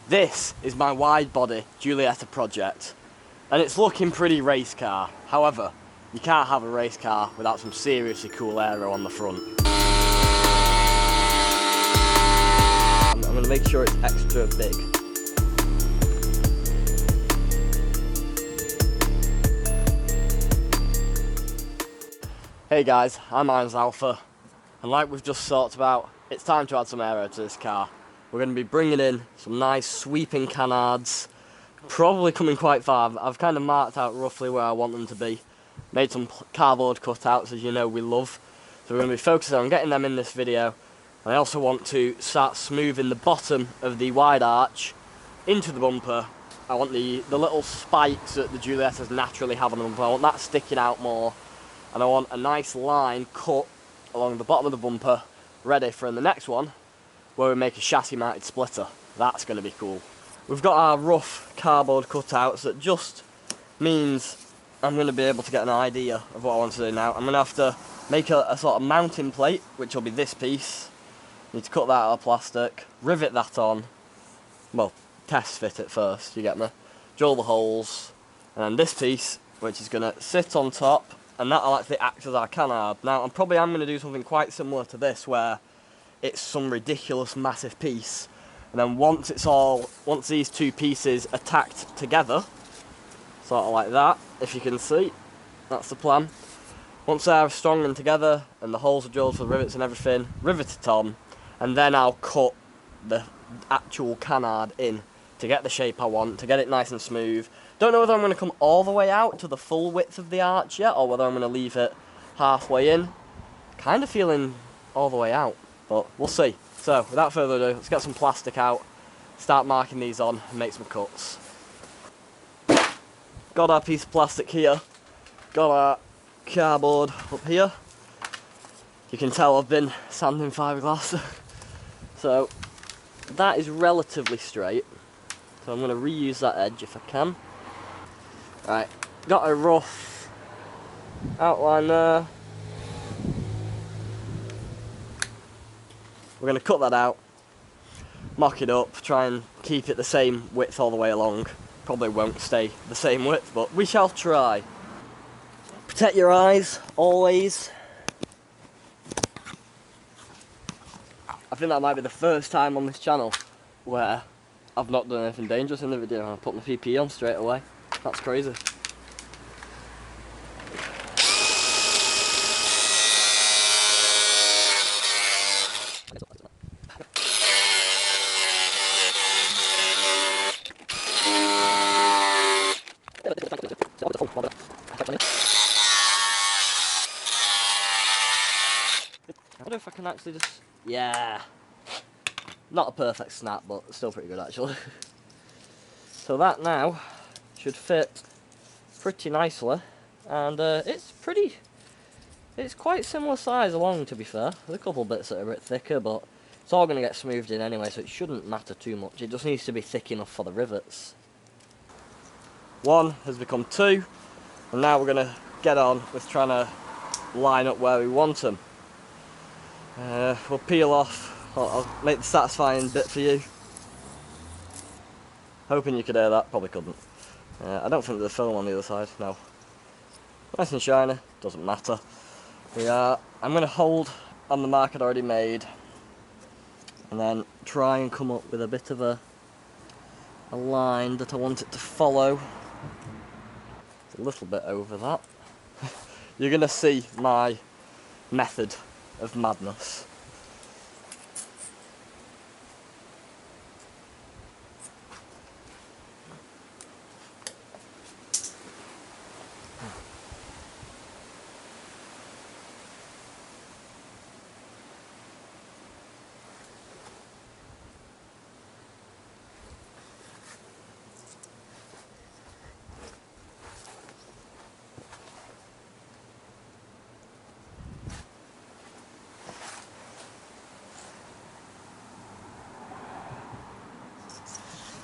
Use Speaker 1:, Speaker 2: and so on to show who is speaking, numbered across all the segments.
Speaker 1: This is my wide body Giulietta project, and it's looking pretty race car. However, you can't have a race car without some seriously cool aero on the front. I'm going to make sure it's extra big. Hey guys, I'm Irons Alpha, and like we've just talked about, it's time to add some aero to this car. We're going to be bringing in some nice sweeping canards, probably coming quite far. I've kind of marked out roughly where I want them to be. Made some cardboard cutouts, as you know we love. So we're going to be focusing on getting them in this video. And I also want to start smoothing the bottom of the wide arch into the bumper. I want the little spikes that the Giuliettas naturally have on the bumper, I want that sticking out more. And I want a nice line cut along the bottom of the bumper, ready for the next one, where we make a chassis mounted splitter. That's going to be cool. We've got our rough cardboard cutouts. That just means I'm going to be able to get an idea of what I want to do now. I'm going to have to make a sort of mounting plate, which will be this piece. Need to cut that out of plastic, rivet that on, well, test fit it first, you get me, drill the holes, and then this piece, which is going to sit on top, and that'll actually act as our canard. Now, I'm going to do something quite similar to this, where it's some ridiculous massive piece, and then once these two pieces are tacked together, sort of like that, if you can see, that's the plan. Once they're strong and together, and the holes are drilled for the rivets and everything, rivet it on, and then I'll cut the actual canard in to get the shape I want, to get it nice and smooth. Don't know whether I'm going to come all the way out to the full width of the arch yet, or whether I'm going to leave it halfway in. Kind of feeling all the way out, but we'll see. So, without further ado, let's get some plastic out, start marking these on, and make some cuts. Got our piece of plastic here, got our cardboard up here. You can tell I've been sanding fiberglass. So, that is relatively straight. So I'm going to reuse that edge if I can. Right, got a rough outline there. We're going to cut that out, mock it up, try and keep it the same width all the way along. Probably won't stay the same width, but we shall try. Protect your eyes, always. I think that might be the first time on this channel where I've not done anything dangerous in the video and I put my PPE on straight away. That's crazy. I wonder if I can actually just... Yeah! Not a perfect snap, but still pretty good actually. So that now should fit pretty nicely, and it's quite similar size along, to be fair. There's a couple bits that are a bit thicker, but it's all going to get smoothed in anyway, so it shouldn't matter too much. It just needs to be thick enough for the rivets. One has become two, and now we're going to get on with trying to line up where we want them. We'll peel off. I'll make the satisfying bit for you. Hoping you could hear that, probably couldn't. I don't think there's a film on the other side, no. Nice and shiny, doesn't matter. I'm going to hold on the mark I'd already made, and then try and come up with a bit of a line that I want it to follow. It's a little bit over that. You're going to see my method of madness.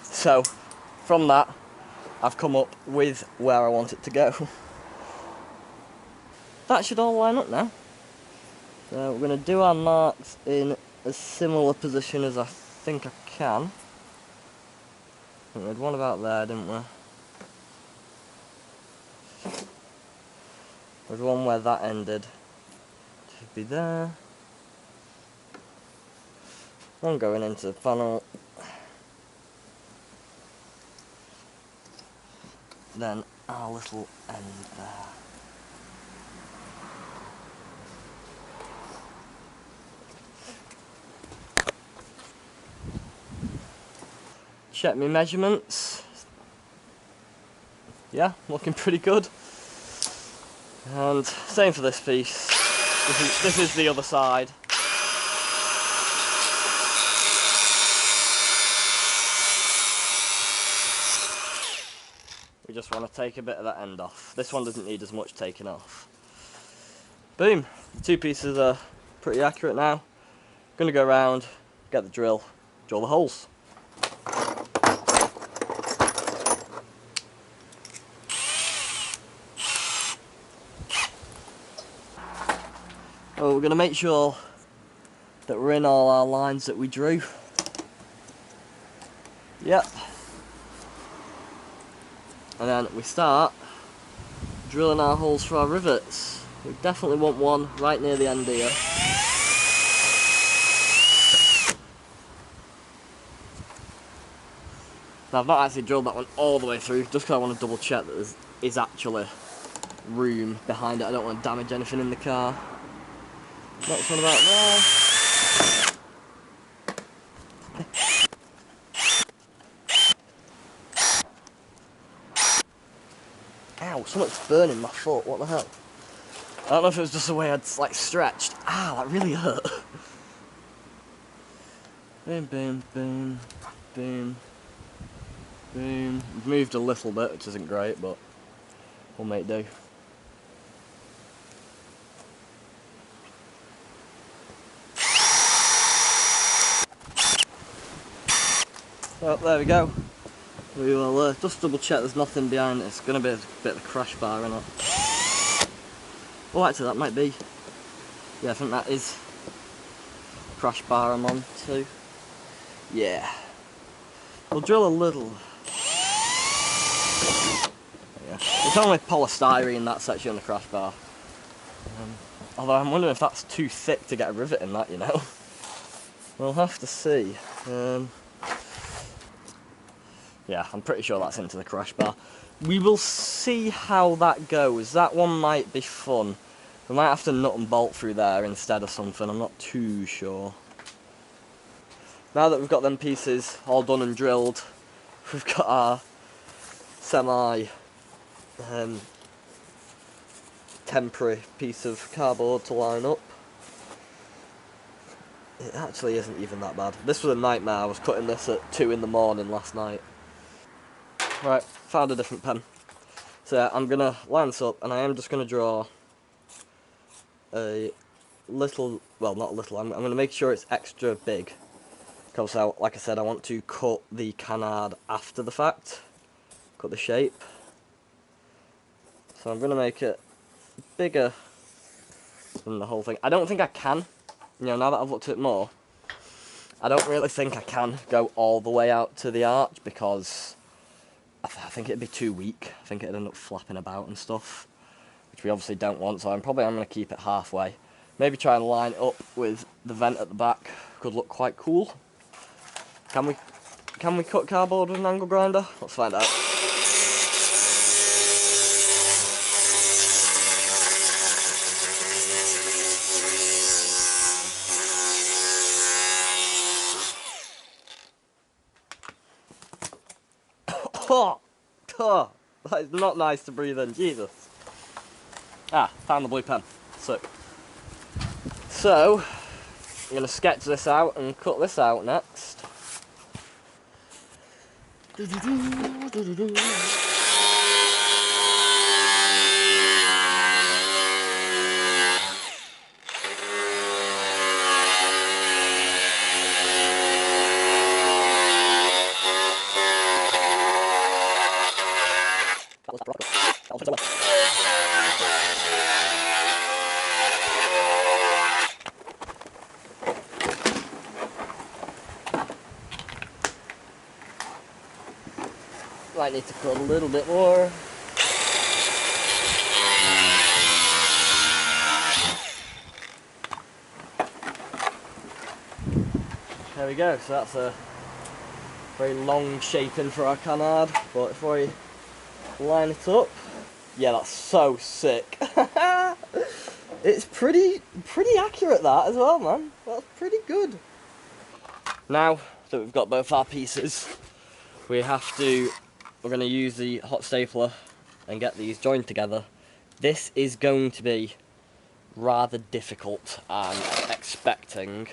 Speaker 1: So, from that, I've come up with where I want it to go. That should all line up now. So we're going to do our marks in a similar position as I think I can. We had one about there, didn't we? There's one where that ended. Should be there. One going into the funnel. Then our little end there. Check my measurements. Yeah, looking pretty good. And same for this piece. This is the other side. We just want to take a bit of that end off. This one doesn't need as much taken off. Boom! The two pieces are pretty accurate now. Gonna go around, get the drill the holes. Oh, we're gonna make sure that we're in all our lines that we drew. Yep. And then we start drilling our holes for our rivets. We definitely want one right near the end here. Now I've not actually drilled that one all the way through, just because I want to double check that there is actually room behind it. I don't want to damage anything in the car. Next one about there. Ow, something's burning my foot, what the hell? I don't know if it was just the way I'd like stretched. Ah, that really hurt. Boom, boom, boom, boom, boom. We've moved a little bit, which isn't great, but we'll make do. Oh, there we go. We will just double check there's nothing behind it. It's going to be a bit of a crash bar, isn't it? Oh, actually that might be. Yeah, I think that is crash bar I'm on too. Yeah. We'll drill a little. Yeah. It's only polystyrene, that section on the crash bar. Although I'm wondering if that's too thick to get a rivet in that, you know. We'll have to see. Yeah, I'm pretty sure that's into the crash bar. We will see how that goes. That one might be fun. We might have to nut and bolt through there instead of something, I'm not too sure. Now that we've got them pieces all done and drilled, we've got our semi temporary piece of cardboard to line up. It actually isn't even that bad. This was a nightmare. I was cutting this at 2 in the morning last night. Right, found a different pen. So yeah, I'm going to line this up and I am just going to draw a little, well not a little, I'm going to make sure it's extra big. Because like I said, I want to cut the canard after the fact. Cut the shape. So I'm going to make it bigger than the whole thing. I don't think I can, you know, now that I've looked at it more, I don't really think I can go all the way out to the arch because I think it'd be too weak. I think it'd end up flapping about and stuff, which we obviously don't want, so I'm going to keep it halfway. Maybe try and line it up with the vent at the back. Could look quite cool. Can we cut cardboard with an angle grinder? Let's find out. Oh, that is not nice to breathe in, Jesus. Ah, found the blue pen. Sick. So, I'm going to sketch this out and cut this out next. Might need to cut a little bit more. There we go, so that's a very long shaping for our canard, but if we line it up, yeah, that's so sick. It's pretty accurate, that as well, man. That's pretty good. Now that we've got both our pieces, we're going to use the hot stapler and get these joined together. This is going to be rather difficult, I'm expecting.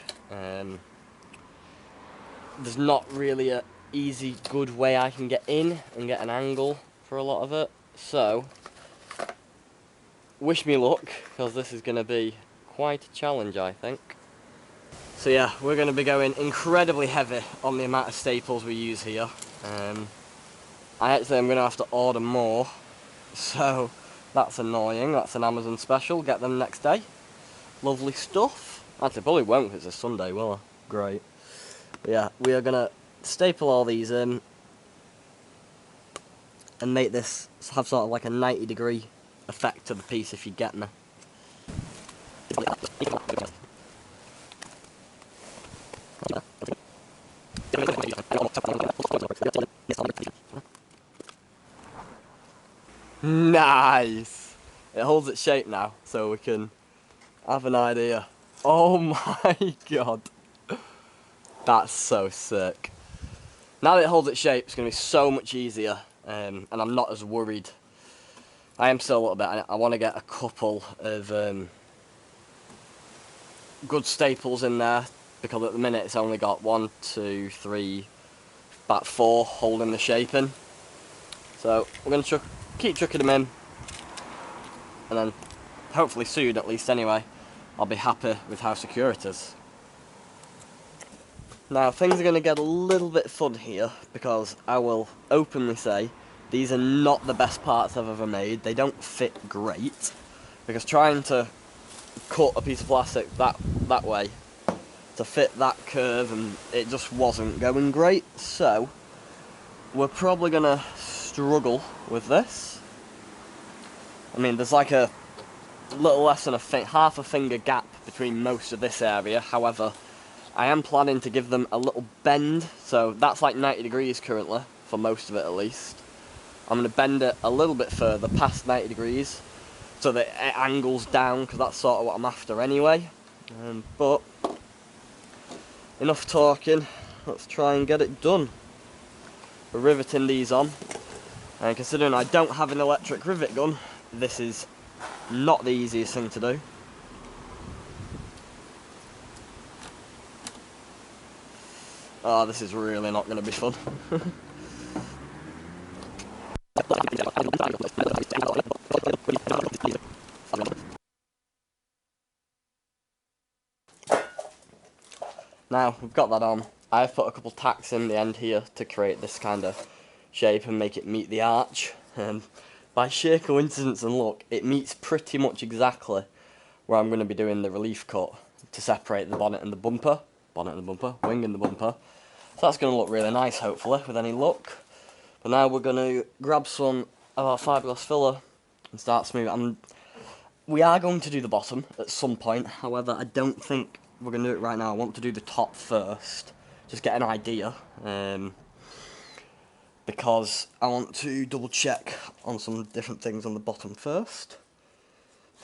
Speaker 1: There's not really a easy, good way I can get in and get an angle for a lot of it. So, wish me luck, because this is going to be quite a challenge, I think. So yeah, we're going to be going incredibly heavy on the amount of staples we use here. I actually am going to have to order more, so that's annoying. That's an Amazon special, get them next day. Lovely stuff. Actually, probably won't because it's Sunday, will I? Great. Yeah, we are going to staple all these in and make this have sort of like a 90-degree effect to the piece, if you get me. Nice! It holds its shape now, so we can have an idea. Oh my god! That's so sick. Now that it holds its shape, it's going to be so much easier, and I'm not as worried. I am still a little bit. I want to get a couple of good staples in there, because at the minute it's only got 1, 2, 3, about 4 holding the shape in. So we're going to keep chucking them in, and then hopefully soon, at least anyway, I'll be happy with how secure it is. Now things are going to get a little bit fun here, because I will openly say these are not the best parts I've ever made. They don't fit great, because trying to cut a piece of plastic that way to fit that curve, and it just wasn't going great. So we're probably going to struggle with this. I mean, there's like a little less than half a finger gap between most of this area. However, I am planning to give them a little bend, so that's like 90 degrees currently, for most of it at least. I'm going to bend it a little bit further, past 90 degrees, so that it angles down, because that's sort of what I'm after anyway. But, enough talking, let's try and get it done. We're riveting these on, and considering I don't have an electric rivet gun, this is not the easiest thing to do. Oh, this is really not going to be fun. Now, we've got that on. I've put a couple tacks in the end here to create this kind of shape and make it meet the arch. By sheer coincidence and luck, it meets pretty much exactly where I'm going to be doing the relief cut to separate the bonnet and the bumper. Bonnet and the bumper, wing and the bumper. So that's going to look really nice, hopefully, with any luck. But now we're going to grab some of our fiberglass filler and start smoothing. We are going to do the bottom at some point, however, I don't think we're going to do it right now. I want to do the top first, just get an idea, because I want to double check on some different things on the bottom first.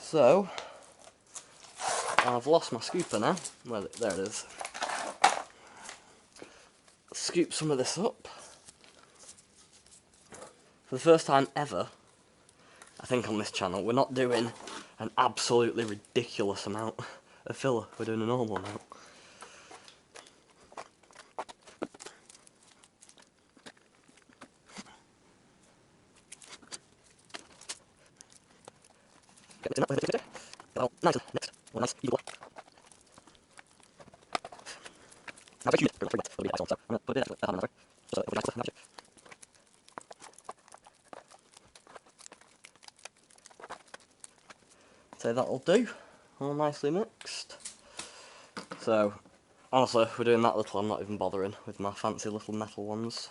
Speaker 1: So, I've lost my scooper now. Well, there it is. Scoop some of this up. For the first time ever, I think on this channel, we're not doing an absolutely ridiculous amount of filler. We're doing a normal amount. So that'll do, all nicely mixed. So, honestly, we're doing that little, I'm not even bothering with my fancy little metal ones.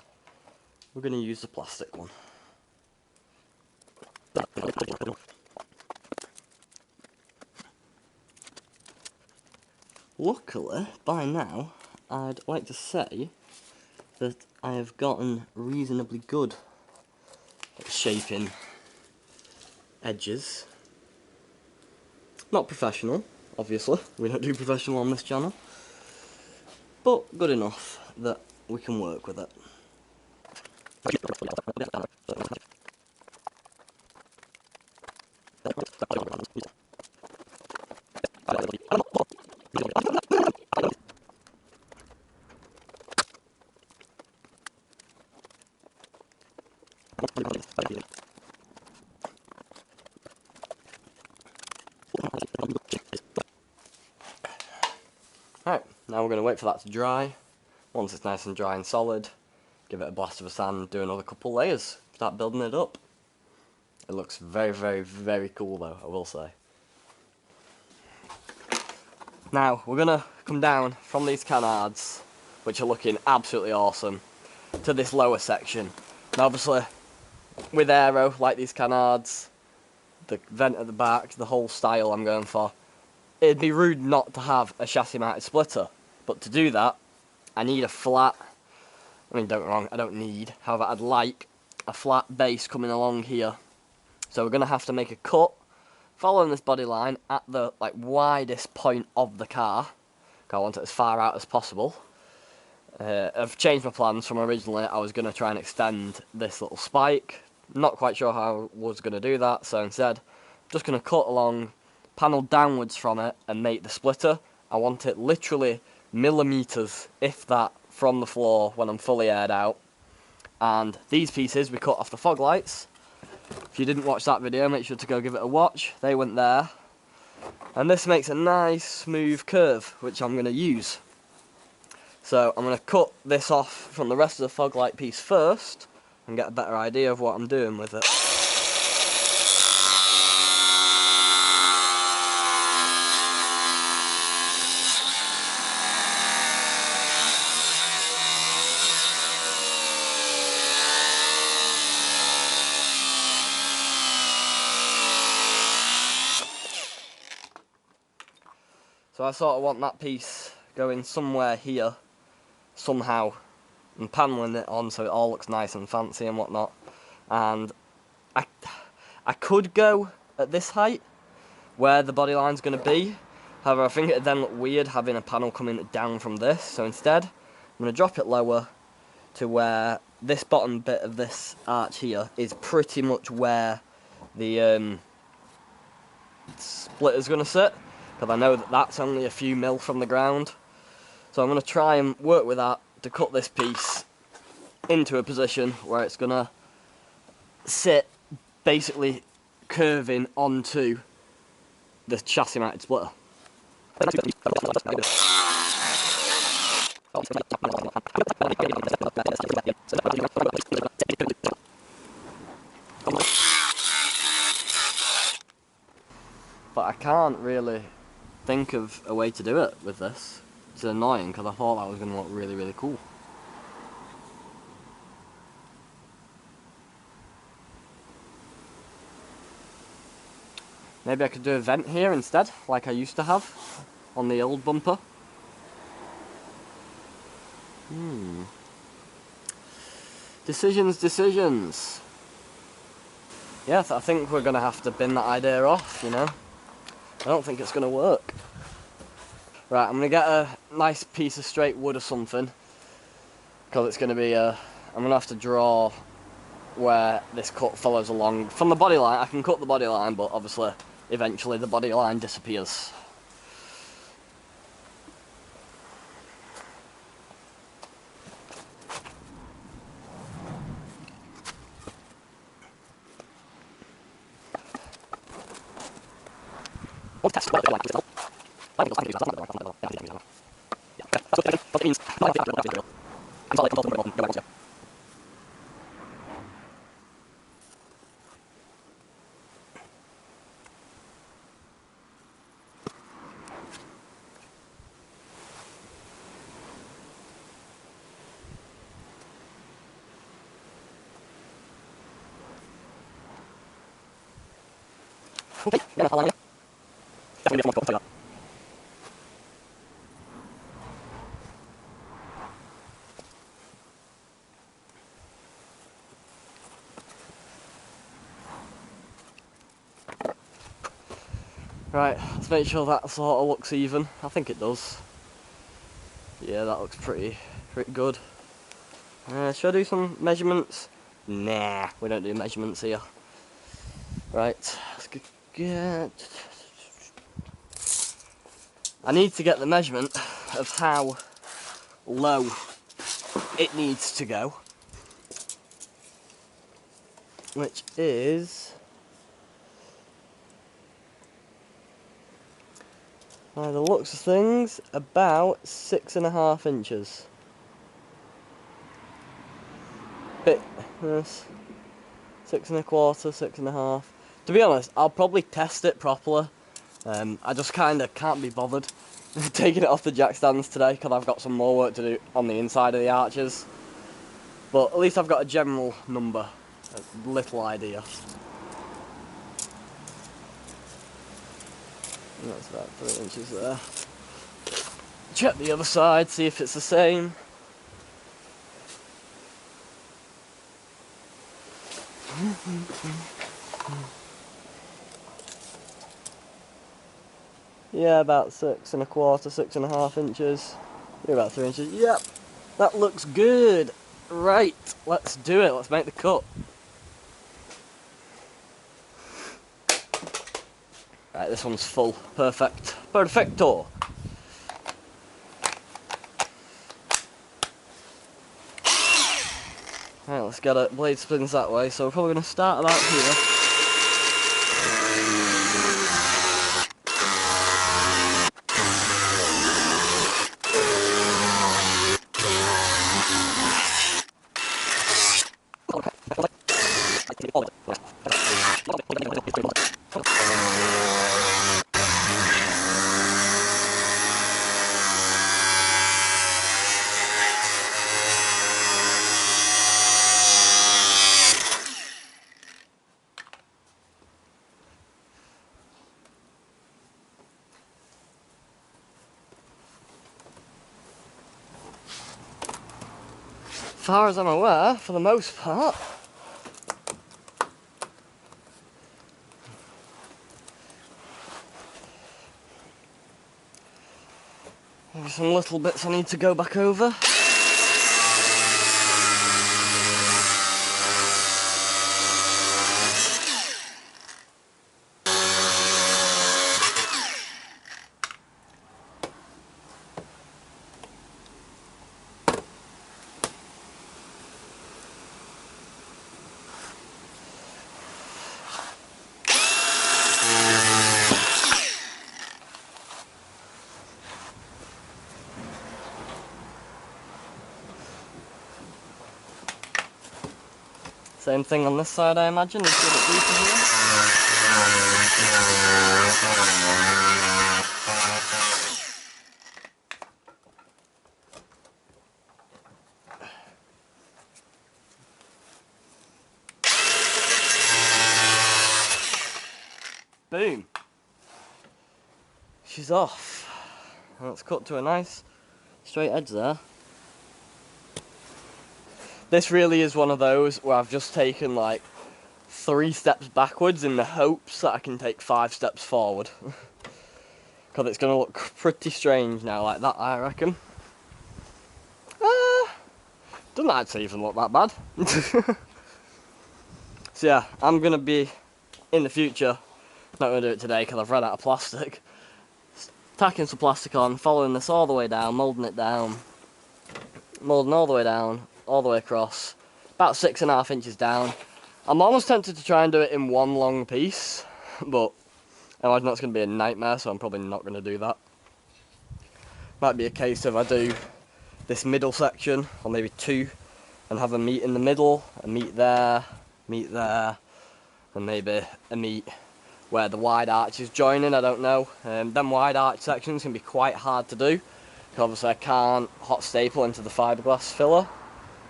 Speaker 1: we're going to use the plastic one. Luckily, by now, I'd like to say that I have gotten reasonably good at shaping edges. Not professional, obviously, we don't do professional on this channel, but good enough that we can work with it. Right, now we're going to wait for that to dry. Once it's nice and dry and solid, give it a blast of a sand, do another couple layers, start building it up. It looks very, very, very cool though, I will say. Now, we're going to come down from these canards, which are looking absolutely awesome, to this lower section. Now obviously, with AERO, like these canards, the vent at the back, the whole style I'm going for, it'd be rude not to have a chassis mounted splitter, but to do that I need a flat, I mean don't get me wrong, I don't need, however I'd like a flat base coming along here. So we're going to have to make a cut following this body line at the widest point of the car. I want it as far out as possible. I've changed my plans from originally. I was going to try and extend this little spike. Not quite sure how I was going to do that, so instead I'm just going to cut along, panel downwards from it and make the splitter. I want it literally millimetres, if that, from the floor when I'm fully aired out. And these pieces we cut off the fog lights. If you didn't watch that video, make sure to go give it a watch. They went there. And this makes a nice smooth curve, which I'm going to use. So I'm going to cut this off from the rest of the fog light piece first and get a better idea of what I'm doing with it. So I sort of want that piece going somewhere here, somehow, and paneling it on so it all looks nice and fancy and whatnot. And I could go at this height, where the body line's going to be. However, I think it'd then look weird having a panel coming down from this. So instead, I'm going to drop it lower to where this bottom bit of this arch here is pretty much where the splitter's going to sit. Because I know that that's only a few mil from the ground. So I'm going to try and work with that to cut this piece into a position where it's going to sit basically curving onto the chassis mounted splitter. But I can't really think of a way to do it with this. It's annoying because I thought that was going to look really, really cool. Maybe I could do a vent here instead, like I used to have on the old bumper. Decisions. Yeah, I think we're going to have to bin that idea off, you know. I don't think it's going to work. Right, I'm going to get a nice piece of straight wood or something, because it's going to be I'm going to have to draw where this cut follows along. From the body line, I can cut the body line, but obviously, eventually the body line disappears. Right, let's make sure that sort of looks even. I think it does. Yeah, that looks pretty good. Should I do some measurements? Nah, we don't do measurements here. Right, let's get... I need to get the measurement of how low it needs to go, which is, by the looks of things, about 6.5 inches. Bit, yes, 6.25, 6.5. To be honest, I'll probably test it properly. I just kind of can't be bothered taking it off the jack stands today because I've got some more work to do on the inside of the arches. But at least I've got a general number, a little idea. And that's about 3 inches there. Check the other side, see if it's the same. Yeah, about 6.25, 6.5 inches. Maybe about 3 inches. Yep, that looks good. Right, let's do it. Let's make the cut. Right, this one's full. Perfect. Perfecto. Right, let's get it. Blade spins that way, so we're probably going to start about here. As far as I'm aware, for the most part, maybe some little bits I need to go back over. Same thing on this side, I imagine. Let's get it deeper here. Boom. She's off. And it's cut to a nice straight edge there. This really is one of those where I've just taken like 3 steps backwards in the hopes that I can take 5 steps forward. Because it's going to look pretty strange now like that, I reckon. Doesn't actually even look that bad. So yeah, I'm going to be, in the future, not going to do it today because I've run out of plastic, tacking some plastic on, following this all the way down, moulding it down, moulding all the way down, all the way across, about 6.5 inches down. I'm almost tempted to try and do it in one long piece, but I imagine that's going to be a nightmare, so I'm probably not going to do that. Might be a case of I do this middle section, or maybe 2, and have a meet in the middle, a meet there, and maybe a meet where the wide arch is joining, I don't know. Them wide arch sections can be quite hard to do, because obviously I can't hot staple into the fiberglass filler.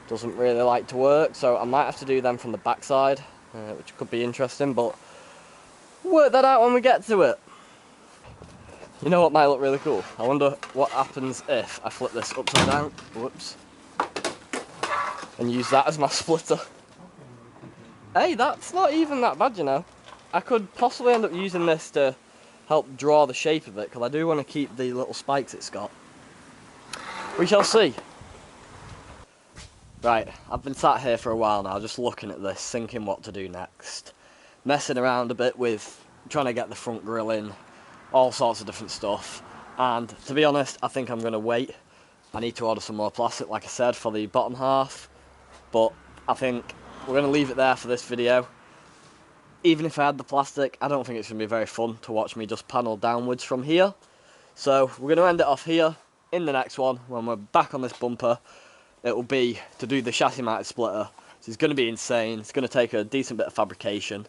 Speaker 1: Doesn't really like to work, so I might have to do them from the backside, which could be interesting, but work that out when we get to it. You know what might look really cool? I wonder what happens if I flip this upside down, whoops, and use that as my splitter. Hey, that's not even that bad, you know. I could possibly end up using this to help draw the shape of it, because I do want to keep the little spikes it's got. We shall see. Right, I've been sat here for a while now, just looking at this, thinking what to do next. Messing around a bit with trying to get the front grille in, all sorts of different stuff. And to be honest, I think I'm going to wait. I need to order some more plastic, like I said, for the bottom half. But I think we're going to leave it there for this video. Even if I had the plastic, I don't think it's going to be very fun to watch me just panel downwards from here. So we're going to end it off here. In the next one, when we're back on this bumper, it will be to do the chassis mounted splitter. So it's going to be insane. It's going to take a decent bit of fabrication.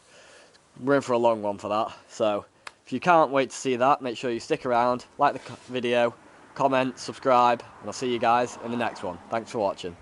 Speaker 1: We're in for a long one for that. So if you can't wait to see that, make sure you stick around, like the video, comment, subscribe, and I'll see you guys in the next one. Thanks for watching.